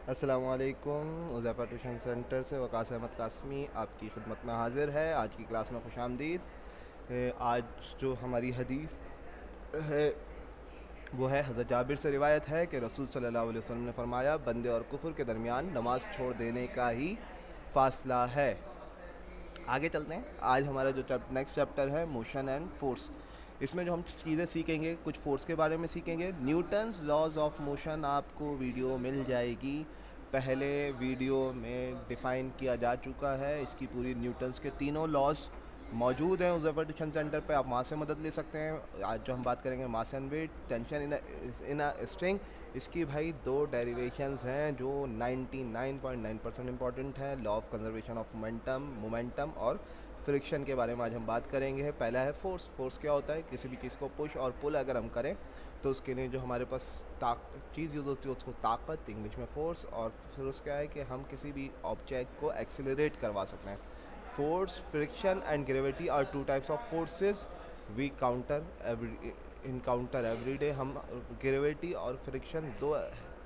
अस्सलामुअलैकुम। उज़ैफ़ा tuition centre से वकास अहमद कासमी आपकी खिदमत में हाज़िर है। आज की क्लास में खुशामदीद। आज जो हमारी हदीस है वो है हज़रत जाबिर से रिवायत है कि रसूल सल्लल्लाहु अलैहि वसल्लम ने फरमाया, बंदे और कुफर के दरमियान नमाज छोड़ देने का ही फ़ासला है। आगे चलते हैं। आज हमारा जो नेक्स्ट चैप्टर है मोशन एंड फोर्स। इसमें जो हम चीज़ें सीखेंगे, कुछ फोर्स के बारे में सीखेंगे। न्यूटन्स लॉज ऑफ मोशन आपको वीडियो मिल जाएगी। पहले वीडियो में डिफ़ाइन किया जा चुका है। इसकी पूरी न्यूटन्स के तीनों लॉज मौजूद हैं उस ट्यूशन सेंटर पे। आप वहाँ से मदद ले सकते हैं। आज जो हम बात करेंगे mass and weight, tension in a string, इसकी भाई दो डेरिवेशंस हैं जो 99.9% इंपॉर्टेंट है। Law of conservation of momentum और फ्रिक्शन के बारे में आज हम बात करेंगे। पहला है फोर्स। फोर्स क्या होता है? किसी भी चीज़ को पुश और पुल अगर हम करें तो उसके लिए जो हमारे पास चीज़ यूज़ होती है उसको ताकत, इंग्लिश में फोर्स। और फिर उसका है कि हम किसी भी ऑब्जेक्ट को एक्सिलरेट करवा सकते हैं। Force, friction and gravity are two types of forces we encounter every day. हम ग्रेविटी और फ्रिक्शन दो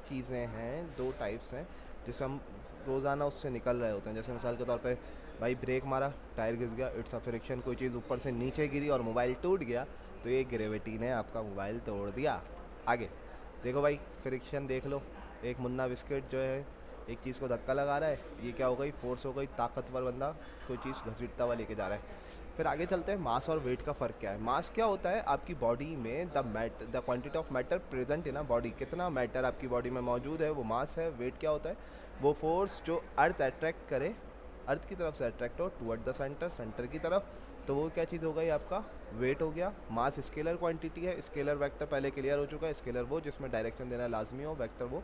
चीज़ें हैं, दो टाइप्स हैं जिसे हम रोज़ाना उससे निकल रहे होते हैं। जैसे मिसाल के तौर पे भाई ब्रेक मारा, टायर घिस गया, इट्स अ फ्रिक्शन। कोई चीज़ ऊपर से नीचे गिरी और मोबाइल टूट गया तो ये ग्रेविटी ने आपका मोबाइल तोड़ दिया। आगे देखो भाई, फ्रिक्शन देख लो। एक मुन्ना बिस्किट जो है एक चीज़ को धक्का लगा रहा है, ये क्या हो गई? फोर्स हो गई। ताकतवर बंदा कोई चीज़ घसीटता हुआ लेके जा रहा है। फिर आगे चलते हैं, मास और वेट का फ़र्क क्या है। मास क्या होता है? आपकी बॉडी में the quantity of matter present in a body, कितना मैटर आपकी बॉडी में मौजूद है वो मास है। वेट क्या होता है? वो फोर्स जो अर्थ अट्रैक्ट करे, अर्थ की तरफ से अट्रैक्ट हो टुवर्ड द सेंटर, सेंटर की तरफ, तो वो क्या चीज़ हो गई? आपका वेट हो गया। मास स्केलर क्वांटिटी है। स्केलर वेक्टर पहले क्लियर हो चुका है। स्केलर वो जिसमें डायरेक्शन देना लाजमी हो, वेक्टर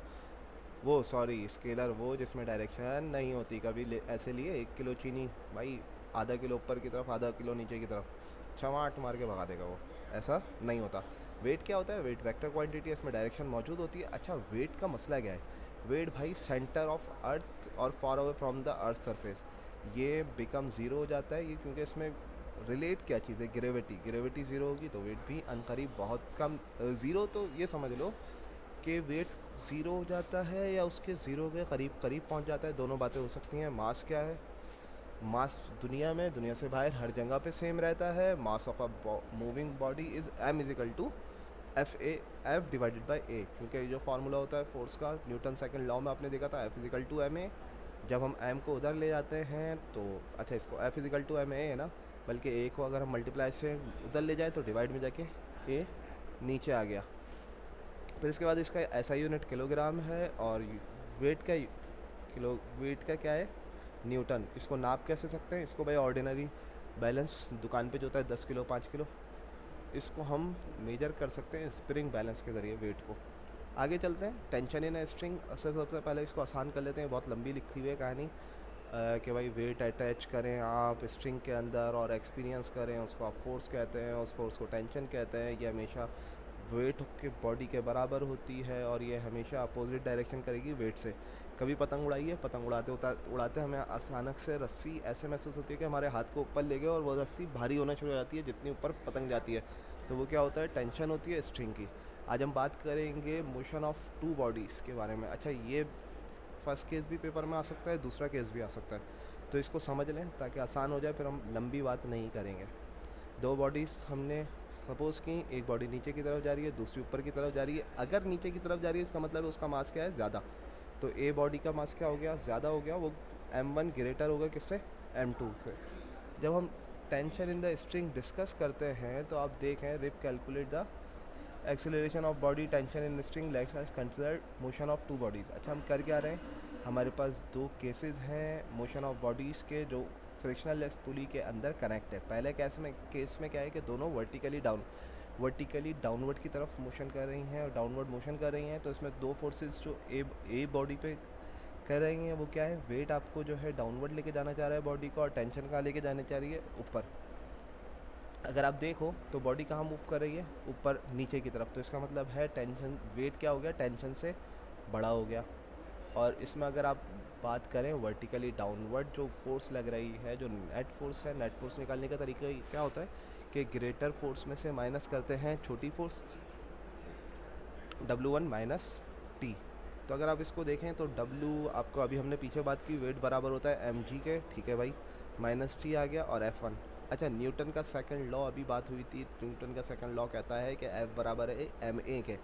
वो सॉरी स्केलर वो जिसमें डायरेक्शन नहीं होती। कभी ऐसे लिए 1 किलो चीनी, भाई आधा किलो ऊपर की तरफ, आधा किलो नीचे की तरफ, चमाट मार के भगा देगा वो। ऐसा नहीं होता। वेट क्या होता है? वेट वेक्टर क्वांटिटी है, इसमें डायरेक्शन मौजूद होती है। अच्छा, वेट का मसला क्या है? वेट भाई सेंटर ऑफ अर्थ और far away from the earth surface, ये बिकम ज़ीरो हो जाता है। ये क्योंकि इसमें रिलेट क्या चीज़ है? ग्रेविटी। ग्रेविटी ज़ीरो होगी तो वेट भी अनकरीब बहुत कम। ज़ीरो तो ये समझ लो कि वेट ज़ीरो हो जाता है या उसके ज़ीरो के करीब करीब पहुंच जाता है। दोनों बातें हो सकती हैं। मास क्या है? मास दुनिया में, दुनिया से बाहर हर जगह पे सेम रहता है। Mass of a moving body is m is equal to F divided by A. क्योंकि ये जो फार्मूला होता है फोर्स का, न्यूटन सेकंड लॉ में आपने देखा था, F is equal to M A. जब हम m को उधर ले जाते हैं तो अच्छा, इसको F is equal to M A है ना, बल्कि ए को अगर हम मल्टीप्लाई से उधर ले जाए तो डिवाइड में जाके ए नीचे आ गया। फिर इसके बाद इसका ऐसा यूनिट किलोग्राम है। और वेट का वेट का क्या है? न्यूटन। इसको नाप कैसे सकते हैं? इसको भाई ऑर्डिनरी बैलेंस दुकान पे जो होता है 10 किलो 5 किलो, इसको हम मेजर कर सकते हैं स्प्रिंग बैलेंस के ज़रिए वेट को। आगे चलते हैं, टेंशन इन स्ट्रिंग। सबसे पहले इसको आसान कर लेते हैं। बहुत लंबी लिखी हुई है कहानी कि भाई वेट अटैच करें आप स्ट्रिंग के अंदर और एक्सपीरियंस करें, उसको आप फोर्स कहते हैं, उस फोर्स को टेंशन कहते हैं। ये हमेशा वेट के बॉडी के बराबर होती है और ये हमेशा अपोजिट डायरेक्शन करेगी वेट से। कभी पतंग उड़ाई है? पतंग उड़ाते हमें अचानक से रस्सी ऐसे महसूस होती है कि हमारे हाथ को ऊपर ले गए और वो रस्सी भारी होना शुरू हो जाती है जितनी ऊपर पतंग जाती है। तो वो क्या होता है? टेंशन होती है स्ट्रिंग की। आज हम बात करेंगे मोशन ऑफ टू बॉडीज़ के बारे में। अच्छा, ये फर्स्ट केस भी पेपर में आ सकता है, दूसरा केस भी आ सकता है, तो इसको समझ लें ताकि आसान हो जाए, फिर हम लंबी बात नहीं करेंगे। दो बॉडीज़ हमने सपोज़ की, एक बॉडी नीचे की तरफ जा रही है, दूसरी ऊपर की तरफ जा रही है। अगर नीचे की तरफ जा रही है इसका मतलब है उसका मास क्या है? ज़्यादा। तो ए बॉडी का मास क्या हो गया? ज़्यादा हो गया। वो m1 ग्रेटर होगा किससे? m2 से। जब हम tension in the string discuss करते हैं तो आप देखें, रिप calculate the acceleration of body tension in string like consider motion of two bodies. अच्छा, हम कर क्या रहे हैं? हमारे पास दो केसेस हैं मोशन ऑफ बॉडीज़ के जो फ्रिक्शनल लेस पुली के अंदर कनेक्ट है। पहले केस में क्या है कि दोनों वर्टिकली डाउनवर्ड की तरफ मोशन कर रही हैं और डाउनवर्ड मोशन कर रही हैं। तो इसमें दो फोर्सेस जो ए बॉडी पे कर रही हैं वो क्या है? वेट आपको जो है डाउनवर्ड लेके जाना चाह रहा है बॉडी को, और टेंशन कहाँ लेके जाने चाह रही है? ऊपर। अगर आप देखो तो बॉडी कहाँ मूव कर रही है? ऊपर नीचे की तरफ। तो इसका मतलब है टेंशन, वेट क्या हो गया? टेंशन से बड़ा हो गया। और इसमें अगर आप बात करें वर्टिकली डाउनवर्ड जो फोर्स लग रही है, जो नेट फोर्स है, नेट फोर्स निकालने का तरीका क्या होता है कि ग्रेटर फोर्स में से माइनस करते हैं छोटी फोर्स W1 माइनस टी। तो अगर आप इसको देखें तो W आपको अभी हमने पीछे बात की, वेट बराबर होता है mg के, ठीक है भाई, माइनस टी आ गया और F1। अच्छा, न्यूटन का सेकंड लॉ अभी बात हुई थी, न्यूटन का सेकंड लॉ कहता है कि F बराबर है ma के।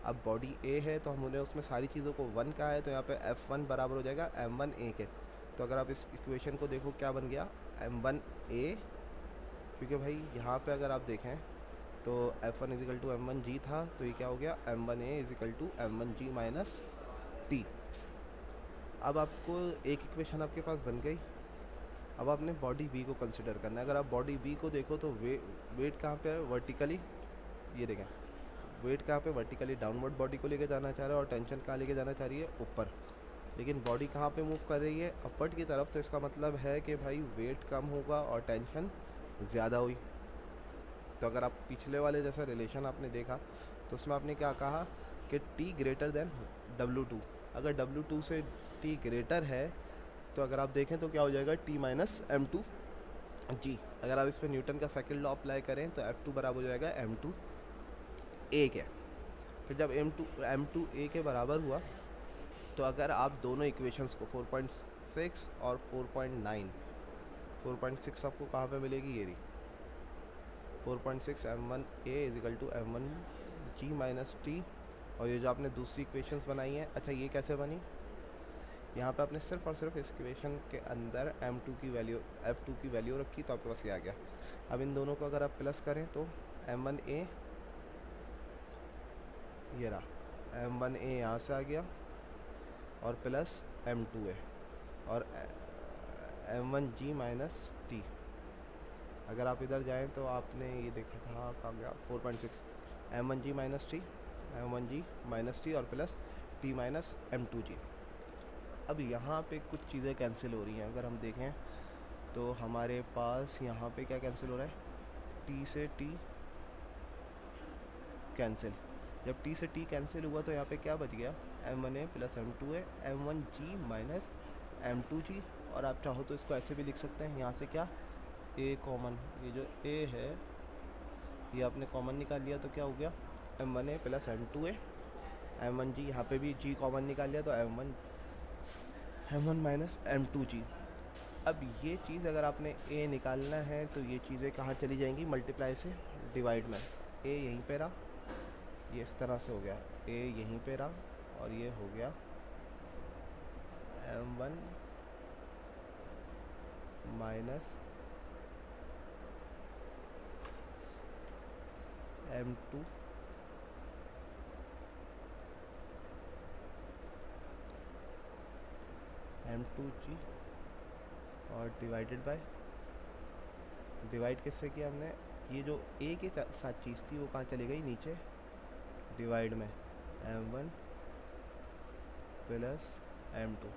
अब बॉडी A है तो हमने उसमें सारी चीज़ों को 1 कहा है, तो यहाँ पे F1 बराबर हो जाएगा m1a के। तो अगर आप इस इक्वेशन को देखो क्या बन गया, m1a, क्योंकि भाई यहाँ पे अगर आप देखें तो F1 इजिकल टू m1g था, तो ये क्या हो गया, m1a is equal to m1g minus T. अब आपको एक इक्वेशन आपके पास बन गई। अब आपने बॉडी बी को कंसिडर करना है। अगर आप बॉडी बी को देखो तो वेट कहाँ पे है, वर्टिकली, ये देखें, वेट कहाँ पे, वर्टिकली डाउनवर्ड बॉडी को लेके जाना चाह रहा है, और टेंशन कहाँ लेके जाना चाह रही है, ऊपर। लेकिन बॉडी कहाँ पे मूव कर रही है, अपवर्ड की तरफ। तो इसका मतलब है कि भाई वेट कम होगा और टेंशन ज़्यादा हुई। तो अगर आप पिछले वाले जैसा रिलेशन आपने देखा तो उसमें आपने क्या कहा कि T ग्रेटर देन W2। अगर W2 से T ग्रेटर है तो अगर आप देखें तो क्या हो जाएगा, T माइनस M2 जी। अगर आप इस पर न्यूटन का सेकंड लॉ अप्लाई करें तो F2 बराबर हो जाएगा M2A के। फिर जब M2A के बराबर हुआ तो अगर आप दोनों इक्वेशंस को 4.6 और 4.9, 4.6 आपको कहाँ पे मिलेगी, ये रही 4.6 m1a is equal to m1g minus T. और ये जो आपने दूसरी इक्वेशंस बनाई हैं, अच्छा ये कैसे बनी, यहाँ पे आपने सिर्फ और सिर्फ इस इक्वेशन के अंदर m2 की वैल्यू, f2 की वैल्यू रखी, तो आपके पास ये आ गया। अब इन दोनों को अगर आप प्लस करें तो m1a, ये रहा m1a यहाँ से आ गया, और प्लस m2a और m1g माइनस टी। अगर आप इधर जाएं तो आपने ये देखा था कहाँ गया, 4.6 m1g minus T, m1g minus T और प्लस t माइनस m2g। अब यहाँ पे कुछ चीज़ें कैंसिल हो रही हैं। अगर हम देखें तो हमारे पास यहाँ पे क्या कैंसिल हो रहा है, t से t कैंसिल। जब t से t कैंसिल हुआ तो यहाँ पे क्या बच गया, m1a plus m2a, m1g minus m2g। और आप चाहो तो इसको ऐसे भी लिख सकते हैं, यहाँ से क्या, a कॉमन, ये जो a है ये आपने कॉमन निकाल लिया तो क्या हो गया, m1a प्लस m2a, m1g, यहाँ पे भी g कॉमन निकाल लिया तो m1 माइनस m2g। अब ये चीज़ अगर आपने a निकालना है तो ये चीज़ें कहाँ चली जाएंगी, मल्टीप्लाई से डिवाइड में। a यहीं पे रहा, ये इस तरह से हो गया, a यहीं पे रहा, और ये हो गया m1 माइनस m2 m2g, और डिवाइडेड बाय, डिवाइड किससे किया हमने, ये जो a के साथ चीज़ थी वो कहाँ चली गई, नीचे डिवाइड में, m1 प्लस m2।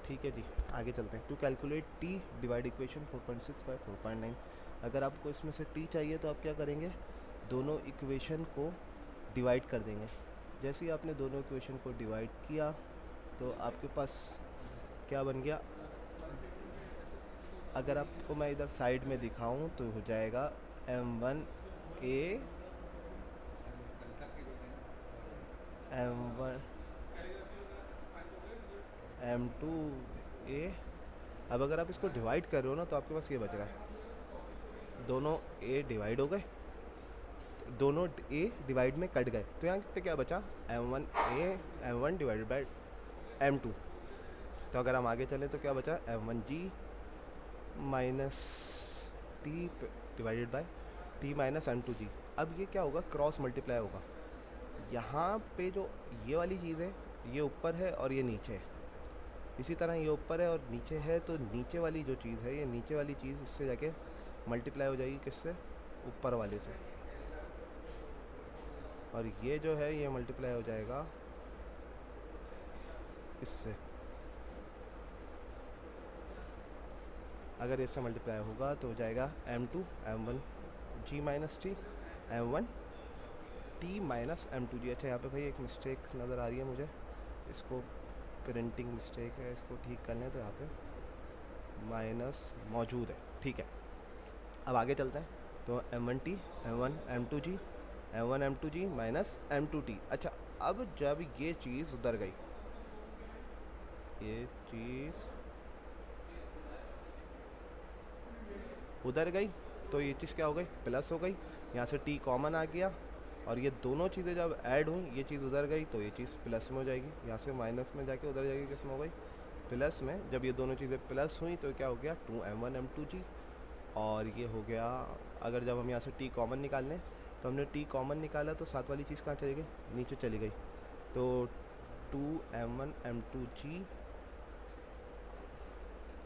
ठीक है जी, आगे चलते हैं। To calculate t divide equation 4.6 by 4.9। अगर आपको इसमें से t चाहिए तो आप क्या करेंगे, दोनों इक्वेशन को डिवाइड कर देंगे। जैसे ही आपने दोनों इक्वेशन को डिवाइड किया तो आपके पास क्या बन गया, अगर आपको मैं इधर साइड में दिखाऊं तो हो जाएगा m1a, m1 m2a। अब अगर आप इसको डिवाइड कर रहे हो ना तो आपके पास ये बच रहा है, दोनों a डिवाइड हो गए, दोनों a डिवाइड में कट गए, तो यहाँ पे क्या बचा, m1a m1 divided by m2। तो अगर हम आगे चलें तो क्या बचा, m1g minus T divided by t minus m2g। अब ये क्या होगा, क्रॉस मल्टीप्लाई होगा। यहाँ पे जो ये वाली चीज़ है ये ऊपर है और ये नीचे है, इसी तरह ये ऊपर है और नीचे है, तो नीचे वाली जो चीज़ है, ये नीचे वाली चीज़ इससे जाके मल्टीप्लाई हो जाएगी, किससे, ऊपर वाले से। और ये जो है ये मल्टीप्लाई हो जाएगा इससे। अगर इससे मल्टीप्लाई होगा तो हो जाएगा m2 m1 g minus T, m1 t minus m2g। अच्छा, यहाँ पे भाई एक मिस्टेक नज़र आ रही है मुझे, इसको प्रिंटिंग मिस्टेक है, इसको ठीक कर लें तो यहाँ पे माइनस मौजूद है, ठीक है। अब आगे चलते हैं। तो M1T M1 M2G M1 M2G minus M2T। अच्छा, अब जब ये चीज़ उधर गई, ये चीज़ उधर गई, तो ये चीज़ क्या हो गई, प्लस हो गई। यहाँ से टी कॉमन आ गया, और ये दोनों चीज़ें जब ऐड हुई, ये चीज़ उधर गई तो ये चीज़ प्लस में हो जाएगी। यहाँ से माइनस में जाके उधर जाएगी, किस में हो गई, प्लस में। जब ये दोनों चीज़ें प्लस हुई तो क्या हो गया, 2M1 M2G। और ये हो गया, अगर जब हम यहाँ से टी कॉमन निकाल लें, तो हमने टी कॉमन निकाला तो साथ वाली चीज़ कहाँ चली गई, नीचे चली गई। तो 2M1 M2G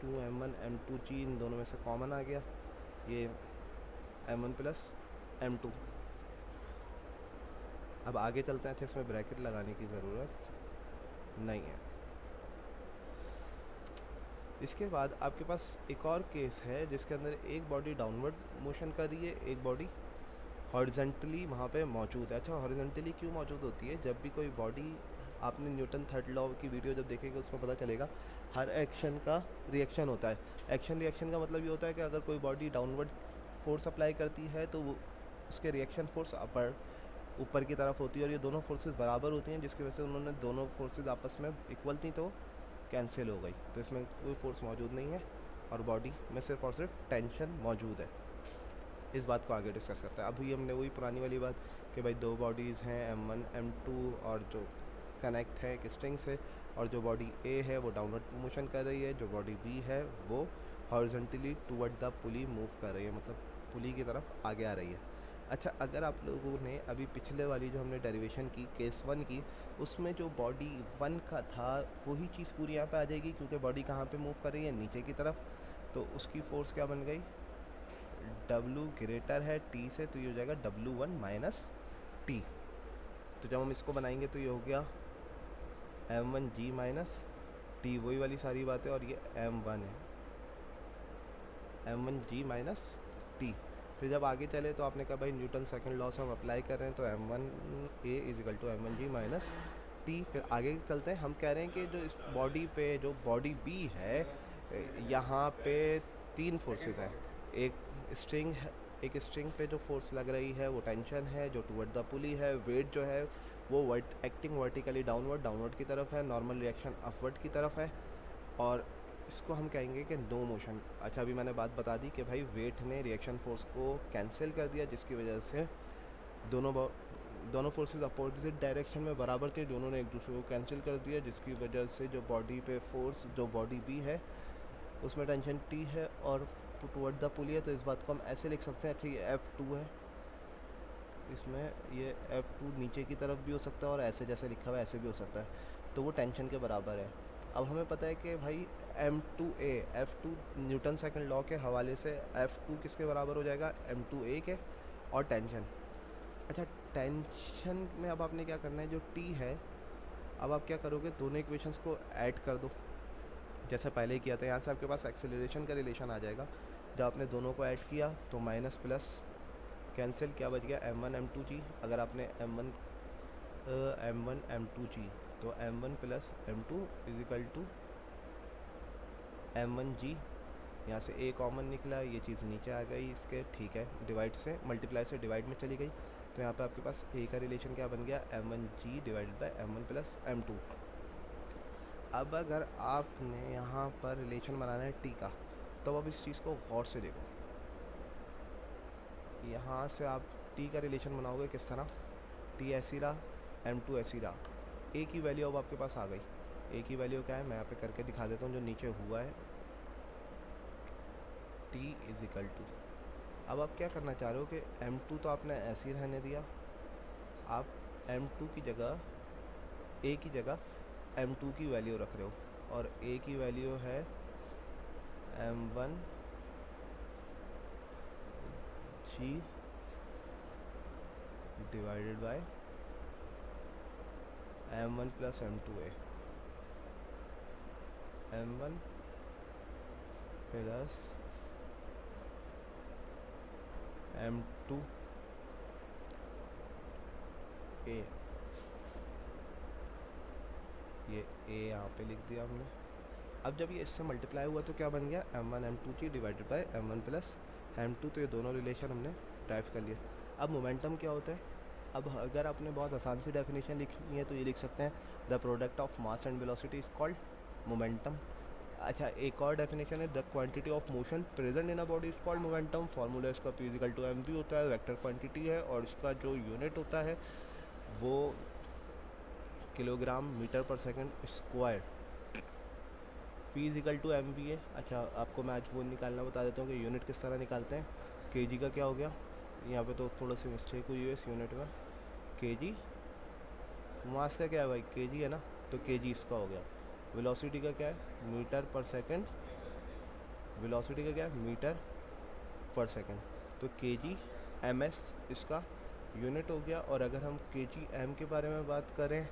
2M1 M2G इन दोनों में से कॉमन आ गया, ये M1 प्लस M2। अब आगे चलते हैं। अच्छा, इसमें ब्रैकेट लगाने की ज़रूरत नहीं है। इसके बाद आपके पास एक और केस है जिसके अंदर एक बॉडी डाउनवर्ड मोशन कर रही है, एक बॉडी हॉरिजेंटली वहाँ पे मौजूद है। अच्छा, हॉरिजेंटली क्यों मौजूद होती है, जब भी कोई बॉडी, आपने न्यूटन थर्ड लॉ की वीडियो जब देखेंगे उसमें पता चलेगा, हर एक्शन का रिएक्शन होता है। एक्शन रिएक्शन का मतलब ये होता है कि अगर कोई बॉडी डाउनवर्ड फोर्स अप्लाई करती है तो वो उसके रिएक्शन फोर्स अपर ऊपर की तरफ होती है, और ये दोनों फोर्सेस बराबर होती हैं, जिसकी वजह से उन्होंने दोनों फोर्सेस आपस में इक्वल थी तो कैंसिल हो गई। तो इसमें कोई फोर्स मौजूद नहीं है, और बॉडी में सिर्फ और सिर्फ टेंशन मौजूद है। इस बात को आगे डिस्कस करते हैं। अभी हमने वही पुरानी वाली बात कि भाई दो बॉडीज़ हैं M1 M2, और जो कनेक्ट है एक स्ट्रिंग से, और जो बॉडी A है वो डाउनवर्ड मोशन कर रही है, जो बॉडी B है वो horizontally toward the pulley move कर रही है, मतलब पुली की तरफ आगे आ रही है। अच्छा, अगर आप लोगों ने अभी पिछले वाली जो हमने डेरिवेशन की केस 1 की, उसमें जो बॉडी 1 का था वही चीज़ पूरी यहाँ पे आ जाएगी, क्योंकि बॉडी कहाँ पे मूव कर रही है, नीचे की तरफ। तो उसकी फोर्स क्या बन गई, W ग्रेटर है T से, तो ये हो जाएगा W1 माइनस T। तो जब हम इसको बनाएंगे तो ये हो गया M1G माइनस T, वही वाली सारी बातें, और ये M1 है, M1G माइनस T। फिर जब आगे चले तो आपने कहा भाई न्यूटन सेकंड लॉ से हम अप्लाई कर रहे हैं, तो M1A is equal to M1G minus T। फिर आगे चलते हैं, हम कह रहे हैं कि जो इस बॉडी पे, जो बॉडी B है, यहाँ पे तीन फोर्सेस हैं। एक स्ट्रिंग है, एक स्ट्रिंग पे जो फोर्स लग रही है वो टेंशन है, जो टुवर्ड द पुली है। वेट जो है वो एक्टिंग वर्टिकली डाउनवर्ड की तरफ है, नॉर्मल रिएक्शन अपवर्ड की तरफ है, और इसको हम कहेंगे कि नो मोशन। अच्छा, अभी मैंने बात बता दी कि भाई वेट ने रिएक्शन फोर्स को कैंसिल कर दिया, जिसकी वजह से दोनों फोर्सेस अपोजिट डायरेक्शन में बराबर थे, दोनों ने एक दूसरे को कैंसिल कर दिया, जिसकी वजह से जो बॉडी पे फोर्स, जो बॉडी B है उसमें टेंशन T है और टुवर्ड द पुली है। तो इस बात को हम ऐसे लिख सकते हैं। अच्छा, ये F2 है, इसमें ये F2 नीचे की तरफ भी हो सकता है, और ऐसे जैसे लिखा हुआ है ऐसे भी हो सकता है, तो वो टेंशन के बराबर है। अब हमें पता है कि भाई M2A, F2 Newton second law के हवाले से F2 किसके बराबर हो जाएगा, M2A के, और टेंशन। अच्छा, टेंशन में अब आपने क्या करना है, जो T है, अब आप क्या करोगे, दोनों इक्वेशंस को ऐड कर दो जैसे पहले ही किया था। यहाँ से आपके पास एक्सेलरेशन का रिलेशन आ जाएगा। जब आपने दोनों को ऐड किया तो माइनस प्लस कैंसिल, क्या बच गया, M1 M2G। अगर आपने M1 M2G, तो M1 plus M2 is equal to M1G। यहाँ से A कॉमन निकला, ये चीज़ नीचे आ गई इसके, ठीक है, डिवाइड से मल्टीप्लाई से डिवाइड में चली गई। तो यहाँ पे आपके पास A का रिलेशन क्या बन गया, M1G divided by M1 plus M2। अब अगर आपने यहाँ पर रिलेशन बनाना है T का, तो अब इस चीज़ को गौर से देखो। यहाँ से आप T का रिलेशन बनाओगे किस तरह, T ऐसी रहा, M2 ऐसी रहा, A की वैल्यू अब आपके पास आ गई। A की वैल्यू क्या है, मैं यहाँ पे करके दिखा देता हूँ, जो नीचे हुआ है, T इज इक्वल टू, अब आप क्या करना चाह रहे हो कि M2 तो आपने ऐसे ही रहने दिया, आप M2 की जगह, A की जगह M2 की वैल्यू रख रहे हो, और A की वैल्यू है M1G divided by M1 plus M2A, M1 plus M2A। ये A यहाँ पे लिख दिया हमने। अब जब ये इससे मल्टीप्लाई हुआ तो क्या बन गया, M1 M2G divided by M1 plus m2, तो ये दोनों रिलेशन हमने ड्राइव कर लिया। अब मोमेंटम क्या होता है? अब अगर आपने बहुत आसान सी डेफिनेशन लिखनी है तो ये लिख सकते हैं, the product of mass and velocity is called momentum. अच्छा, एक और डेफिनेशन है, the quantity of motion present in a body is called momentum. Formula इसका P = mv होता है, वेक्टर क्वांटिटी है, और इसका जो यूनिट होता है वो किलोग्राम मीटर पर सेकंड स्क्वायर। P = mv है। अच्छा, आपको मैं आज वो निकालना बता देता हूँ कि यूनिट किस तरह निकालते हैं। kg का क्या हो गया, यहाँ पे तो थोड़ा सी मिस्टेक हुई है इस यूनिट में। kg मास का क्या है भाई, kg है ना, तो kg इसका हो गया। वेलोसिटी का क्या है, मीटर पर सेकंड। वेलोसिटी का क्या है, मीटर पर सेकंड। तो kg ms इसका यूनिट हो गया। और अगर हम kg m के बारे में बात करें,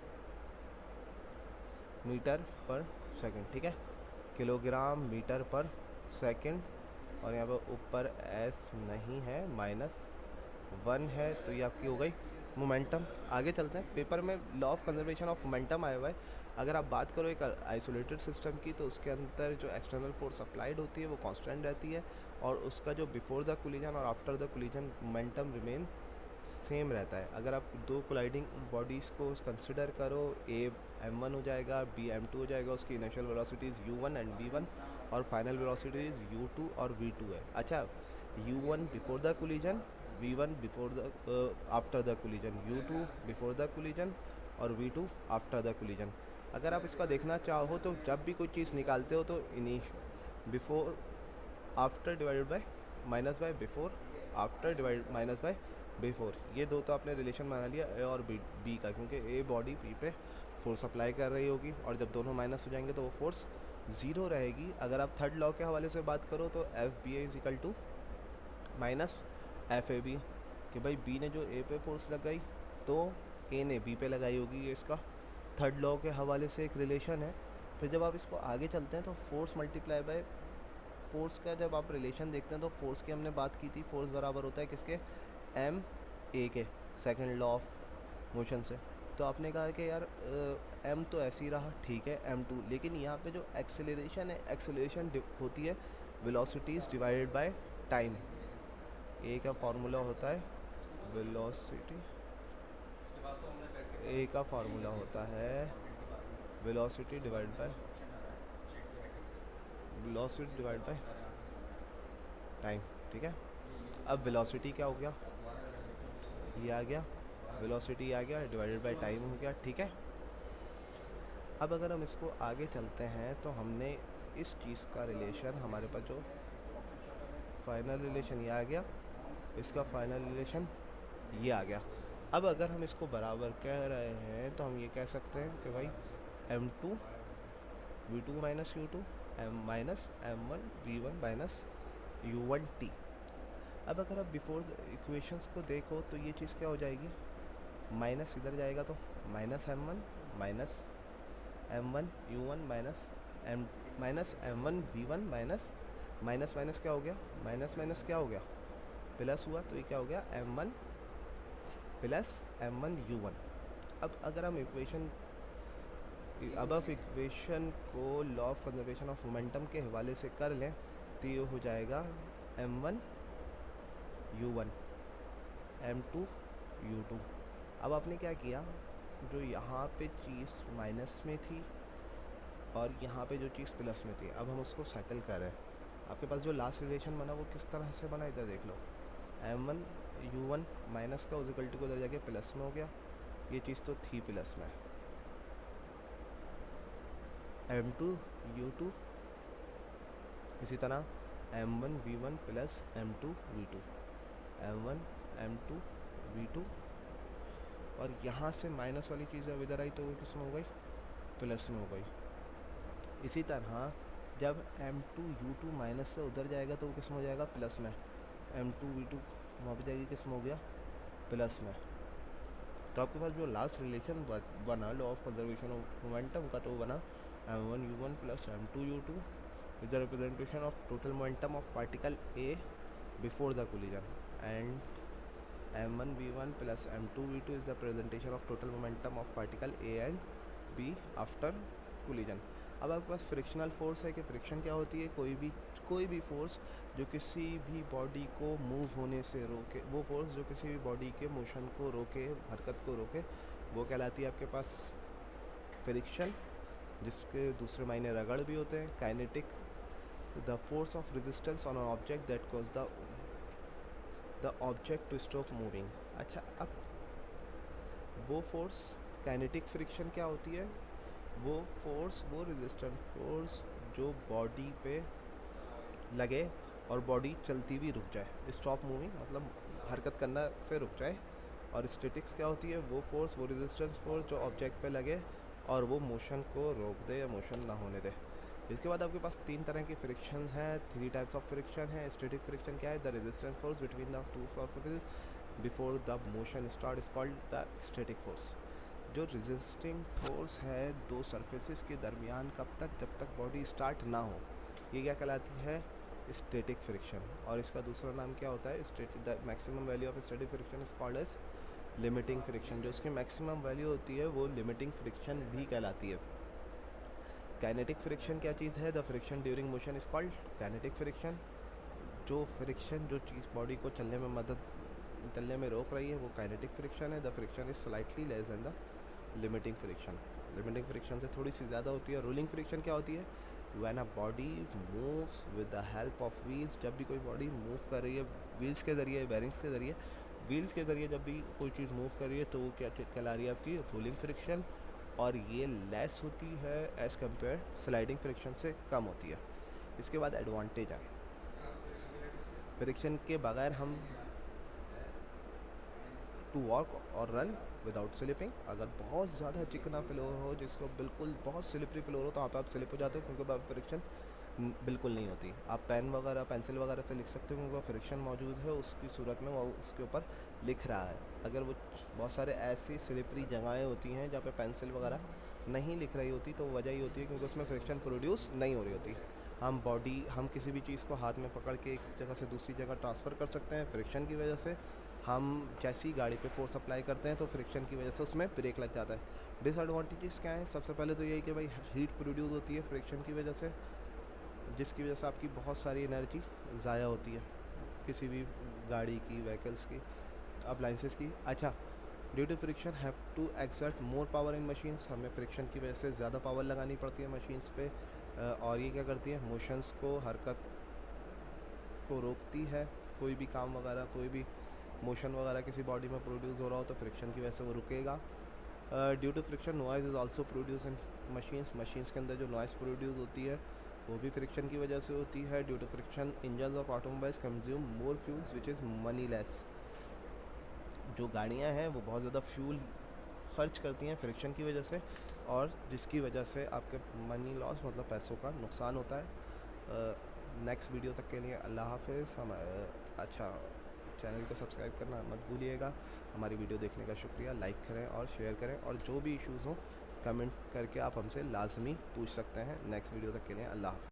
मीटर पर सेकंड, ठीक है, किलोग्राम मीटर पर सेकंड। और यहाँ पर ऊपर s नहीं है, -1 है, तो ये आपकी हो गई मोमेंटम। आगे चलते हैं, पेपर में law of conservation of momentum आया हुआ है। अगर आप बात करो एक आइसोलेटेड सिस्टम की, तो उसके अंदर जो एक्सटर्नल फोर्स अप्लाइड होती है वो कांस्टेंट रहती है, और उसका जो बिफोर द कोलिजन और after the collision momentum remain same रहता है। अगर आप दो कोलाइडिंग बॉडीज़ को कंसिडर करो, ए m1 हो जाएगा, बी m2 हो जाएगा, उसकी initial velocities u1 and v1, और फाइनल वेलोसिटीज़ u2 और v2 है। अच्छा, u1 before the collision, v1 before the after the collision, u2 before the collision और v2 आफ्टर द कोलिजन। अगर आप इसका देखना चाहो तो जब भी कोई चीज़ निकालते हो तो before after divided by minus by before, after divide minus by before, ये दो तो आपने रिलेशन बना लिया ए और बी का, क्योंकि ए बॉडी बी पे फोर्स अप्लाई कर रही होगी, और जब दोनों माइनस हो जाएंगे तो वो फोर्स ज़ीरो रहेगी। अगर आप थर्ड लॉ के हवाले से बात करो तो F B A is equal to minus F A B, कि भाई बी ने जो ए पे फोर्स लगाई तो ए ने बी पे लगाई होगी। ये इसका थर्ड लॉ के हवाले से एक रिलेशन है। फिर जब आप इसको आगे चलते हैं तो फोर्स मल्टीप्लाई बाय फोर्स का जब आप रिलेशन देखते हैं तो फोर्स की हमने बात की थी, फोर्स बराबर होता है किसके, एम ए के, सेकंड लॉ ऑफ मोशन से। तो आपने कहा कि यार एम तो ऐसे ही रहा, ठीक है, m2, लेकिन यहाँ पे जो एक्सेलरेशन है, एक्सेलरेशन होती है वेलोसिटीज़ डिवाइडेड बाय टाइम। ए का फार्मूला होता है वेलोसिटी, ए का फार्मूला होता है velocity divide by velocity divide by time, ठीक है। अब वेलोसिटी क्या हो गया, ये आ गया, वेलोसिटी आ गया, डिवाइडेड बाय टाइम हो गया, ठीक है। अब अगर हम इसको आगे चलते हैं तो हमने इस चीज़ का रिलेशन, हमारे पास जो फाइनल रिलेशन ये आ गया, इसका फाइनल रिलेशन ये आ गया। अब अगर हम इसको बराबर कह रहे हैं तो हम ये कह सकते हैं कि भाई m2 v2 minus u2 minus m1 v1 minus u1t। अब अगर आप बिफोर इक्वेशंस को देखो तो ये चीज़ क्या हो जाएगी, माइनस इधर जाएगा तो minus m1 minus m1 u1 minus m1 v1 minus minus minus क्या हो गया, माइनस माइनस क्या हो गया, प्लस हुआ, तो ये क्या हो गया m1 प्लस m1 u1। अब अगर हम इक्वेशन को law of conservation of momentum के हवाले से कर लें तो ये हो जाएगा m1 u1 m2 u2। अब आपने क्या किया, जो यहाँ पे चीज़ माइनस में थी और यहाँ पे जो चीज़ प्लस में थी, अब हम उसको सेटल कर रहे हैं। आपके पास जो लास्ट रिलेशन बना वो किस तरह से बना, इधर देख लो, m1 u1 माइनस का इक्वल टू को उधर जाके प्लस में हो गया, ये चीज़ तो थी प्लस में, m2 u2 इसी तरह m1 v1 plus m2 v2, m1 m2 v2, और यहाँ से माइनस वाली चीज़ अब इधर आई तो वो किस में हो गई, प्लस में हो गई। इसी तरह जब m2 u2 माइनस से उधर जाएगा तो वो किस में हो जाएगा, प्लस में, m2 v2 वहाँ पे जाएगी किस में हो गया, प्लस में। तो आपके पास जो लास्ट रिलेशन बना law of conservation of momentum का, तो वो बना m1 u1 plus m2 u2 is the representation of total momentum of particle A before the collision, and m1 v1 plus m2 v2 is the presentation of total momentum of particle A and B after collision. अब आपके पास frictional force है कि friction क्या होती है, कोई भी कोई भी फोर्स जो किसी भी बॉडी को मूव होने से रोके, वो फोर्स जो किसी भी बॉडी के मोशन को रोके, हरकत को रोके, वो कहलाती है आपके पास फ्रिक्शन, जिसके दूसरे मायने रगड़ भी होते हैं। Kinetic, the force of resistance on an object that cause the object to stop moving. अच्छा, अब वो फोर्स, काइनेटिक फ्रिक्शन क्या होती है? वो फोर्स, वो रेजिस्टेंट फोर्स जो बॉडी पे लगे और बॉडी चलती भी रुक जाए, स्टॉप मूविंग मतलब हरकत करना से रुक जाए। और स्टैटिक्स क्या होती है? वो फोर्स, वो रेजिस्टेंस फोर्स जो ऑब्जेक्ट पे लगे और वो मोशन को रोक दे या मोशन ना होने दे। इसके बाद आपके पास तीन तरह की फ्रिक्शन हैं, थ्री टाइप्स ऑफ फ्रिक्शन है। स्टैटिक फ्रिक्शन क्या है? The resistance force between the two surfaces before the motion start is called the static force. जो रेजिस्टिंग फोर्स है दो सरफेसेस के दरमियान कब तक? जब तक बॉडी स्टार्ट ना हो, ये क्या कहलाती है? Static friction. और इसका दूसरा नाम क्या होता है? The maximum value of static friction is called as limiting friction. जो इसकी मैक्सिमम वैल्यू होती है वो लिमिटिंग फ्रिक्शन भी कहलाती है। काइनेटिक फ्रिक्शन क्या चीज़ है? The friction during motion is called kinetic friction. जो फ्रिक्शन जो चीज़ बॉडी को चलने में रोक रही है वो काइनेटिक फ्रिक्शन है। The friction is slightly less than the limiting friction. Limiting friction से थोड़ी सी ज़्यादा होती है। रूलिंग फ्रिक्शन क्या होती है? When a body moves with the help of wheels. जब भी कोई बॉडी मूव कर रही है व्हील्स के ज़रिए, बेरिंग्स के ज़रिए, व्हील्स के ज़रिए जब भी कोई चीज़ मूव कर रही है तो वो क्या कहला रही है? आपकी रूलिंग फ्रिक्शन। और ये लेस होती है एज़ कम्पेयर स्लाइडिंग फ्रिक्शन से कम होती है। इसके बाद एडवांटेज है, फ्रिक्शन के बगैर हम टू वॉक और रन विदाउट स्लिपिंग। अगर बहुत ज़्यादा चिकना फ्लोर हो जिसको बिल्कुल बहुत स्लिपरी फ्लोर हो तो वहाँ पे आप स्लिप हो जाते हो, क्योंकि वहाँ फ्रिक्शन बिल्कुल नहीं होती। आप पेन वगैरह, पेंसिल वगैरह से लिख सकते हो क्योंकि फ्रिक्शन मौजूद है उसकी सूरत में, वो उसके ऊपर लिख रहा है। अगर वो बहुत सारे ऐसी स्लिपरी जगहें होती हैं जहाँ पे पेंसिल वगैरह नहीं लिख रही होती तो वजह ही होती है क्योंकि उसमें फ्रिक्शन प्रोड्यूस नहीं हो रही होती। हम किसी भी चीज़ को हाथ में पकड़ के एक जगह से दूसरी जगह ट्रांसफ़र कर सकते हैं फ्रिक्शन की वजह से। हम जैसी गाड़ी पे फोर्स अप्लाई करते हैं तो फ्रिक्शन की वजह से उसमें ब्रेक लग जाता है। डिसएडवांटेजेस क्या हैं? सबसे पहले तो यही कि भाई हीट प्रोड्यूस होती है फ्रिक्शन की वजह से, जिसकी वजह से आपकी बहुत सारी एनर्जी ज़ाया होती है किसी भी गाड़ी की, व्हीकल्स की, अप्लाइंसेस की। अच्छा, due to friction have to exert more power in machines. हमें फ्रिक्शन की वजह से ज़्यादा पावर लगानी पड़ती है मशीन्स पे। और ये क्या करती है? मोशंस को, हरकत को रोकती है। कोई भी काम वगैरह, कोई भी मोशन वगैरह किसी बॉडी में प्रोड्यूस हो रहा हो तो फ्रिक्शन की वजह से वो रुकेगा। Due to friction noise is also produce in machines के अंदर जो नॉइज़ प्रोड्यूस होती है वो भी फ्रिक्शन की वजह से होती है। Due to friction engines of automobiles consume more fuels which is money less. जो गाड़ियाँ हैं वो बहुत ज़्यादा फ्यूल खर्च करती हैं फ्रिक्शन की वजह से, और जिसकी वजह से आपके मनी लॉस मतलब पैसों का नुकसान होता है। नेक्स्ट वीडियो तक के लिए अल्लाह हाफिज़। अच्छा, चैनल को सब्सक्राइब करना मत भूलिएगा। हमारी वीडियो देखने का शुक्रिया। लाइक करें और शेयर करें, और जो भी इश्यूज़ हों कमेंट करके आप हमसे लाजमी पूछ सकते हैं। नेक्स्ट वीडियो तक के लिए अल्लाह हाफिज़।